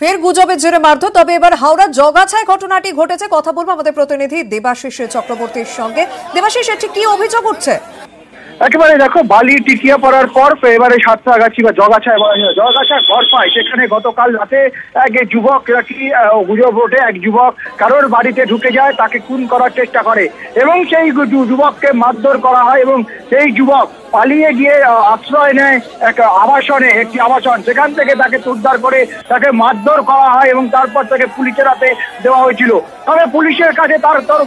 ফের গুজবের জেরে মারধর। তবে এবার হাওড়া জগাছায় ঘটনাটি ঘটেছে। কথা বলবো আমাদের প্রতিনিধি দেবাশিস চক্রবর্তীর সঙ্গে। দেবাশিস, এটি কি অভিযোগ উঠছে? একেবারে দেখো, বালি টিকিয়া পড়ার পর এবারে সাতরাগাছি বা জগাছায় ঘর পায়। সেখানে গতকাল রাতে এক যুবক নাকি গুজব ওঠে, এক যুবক কারোর বাড়িতে ঢুকে যায়, তাকে খুন করার চেষ্টা করে এবং সেই যুবককে মারধর করা হয় এবং সেই যুবক পালিয়ে গিয়ে আশ্রয় নেয় এক আবাসনে, একটি আবাসন। সেখান থেকে তাকে উদ্ধার করে তাকে মারধর করা হয় এবং তারপর তাকে পুলিশের হাতে দেওয়া হয়েছিল। তবে পুলিশের কাছে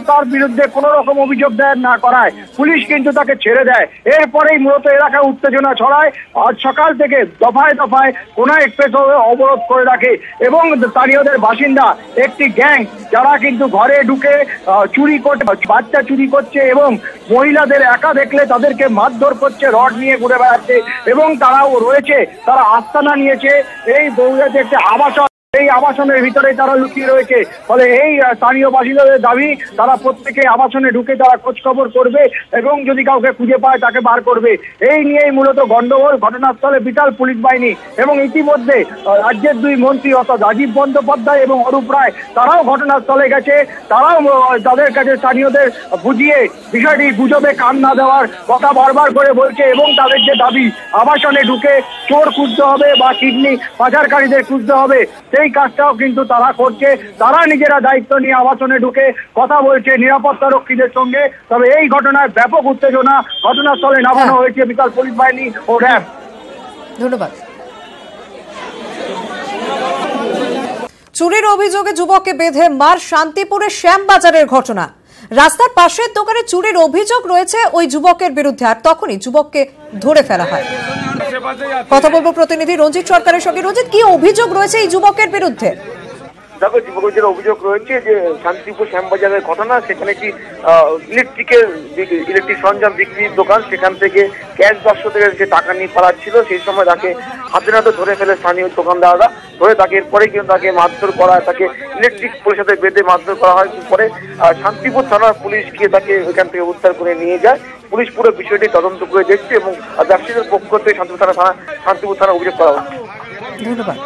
তার বিরুদ্ধে কোনো রকম অভিযোগ দায়ের না করায় পুলিশ কিন্তু তাকে ছেড়ে দেয়। এরপরেই মূলত এলাকায় উত্তেজনা ছড়ায়। আজ সকাল থেকে দফায় দফায় কোনা এক্সপ্রেস অবরোধ করে রাখে এবং স্থানীয়দের বাসিন্দা একটি গ্যাং যারা কিন্তু ঘরে ঢুকে চুরি করছে, বাচ্চা চুরি করছে এবং মহিলাদের একা দেখলে তাদেরকে মারধর করছে, রড নিয়ে ঘুরে বেড়াচ্ছে এবং তারাও রয়েছে, তারা আস্তানা নিয়েছে এই বগুড়াতে একটি আবাসন। এই আবাসনের ভিতরে তারা লুকিয়ে রয়েছে। ফলে এই স্থানীয় বাসিন্দাদের দাবি, তারা প্রত্যেকে আবাসনে ঢুকে তারা খোঁজ খবর করবে এবং যদি কাউকে খুঁজে পায় তাকে বার করবে। এই নিয়েই মূলত গন্ডগোল। ঘটনাস্থলে বিশাল পুলিশ বাহিনী এবং ইতিমধ্যে রাজ্যের দুই মন্ত্রী অর্থাৎ রাজীব বন্দ্যোপাধ্যায় এবং অরূপ রায় তারাও ঘটনাস্থলে গেছে। তারাও তাদের কাছে স্থানীয়দের বুঝিয়ে বিষয়টি গুজবে কান না দেওয়ার কথা বারবার করে বলছে এবং তাদের যে দাবি আবাসনে ঢুকে চোর খুঁজতে হবে বা কিডনি পাচারকারীদের খুঁজতে হবে, সেই কাজটাও কিন্তু তারা করছে। তারা নিজেরা দায়িত্ব নিয়ে আবাসনে ঢুকে কথা বলছে নিরাপত্তা রক্ষীদের সঙ্গে। তবে এই ঘটনায় ব্যাপক উত্তেজনা। ঘটনাস্থলে নামানো হয়েছে বিশাল পুলিশ বাহিনী ও র্যাব। ধন্যবাদ। চুরির অভিযোগে যুবককে বেঁধে মার শান্তিপুরের শ্যামবাজারের ঘটনা। রাস্তার পাশের দোকানে চুরির অভিযোগ রয়েছে ওই যুবকের বিরুদ্ধে, আর তখনই যুবককে ধরে ফেলা হয়। কথা বলবো প্রতিনিধি রঞ্জিত সরকারের সঙ্গে। রঞ্জিত, কি অভিযোগ রয়েছে এই যুবকের বিরুদ্ধে? দেখো, যুবকদের অভিযোগ রয়েছে যে শান্তিপুর শ্যামবাজারের ঘটনা। সেখানে একটি ইলেকট্রিক সরঞ্জাম বিক্রির দোকান, সেখান থেকে ক্যাশ বাক্স থেকে যে টাকা নিয়ে পালাচ্ছিল, সেই সময় তাকে হাতে নাতে ধরে ফেলে স্থানীয় দোকানদাররা। ধরে তাকে এরপরে কিন্তু তাকে মারধর করা হয়, তাকে ইলেকট্রিক পুলিশের সাথে বেঁধে মারধর করা হয়। পরে শান্তিপুর থানার পুলিশ গিয়ে তাকে ওইখান থেকে উদ্ধার করে নিয়ে যায়। পুলিশ পুরো বিষয়টি তদন্ত করে দেখছে এবং ব্যবসায়ীদের পক্ষ থেকে শান্তিপুর থানা অভিযোগ করা হচ্ছে। ধন্যবাদ।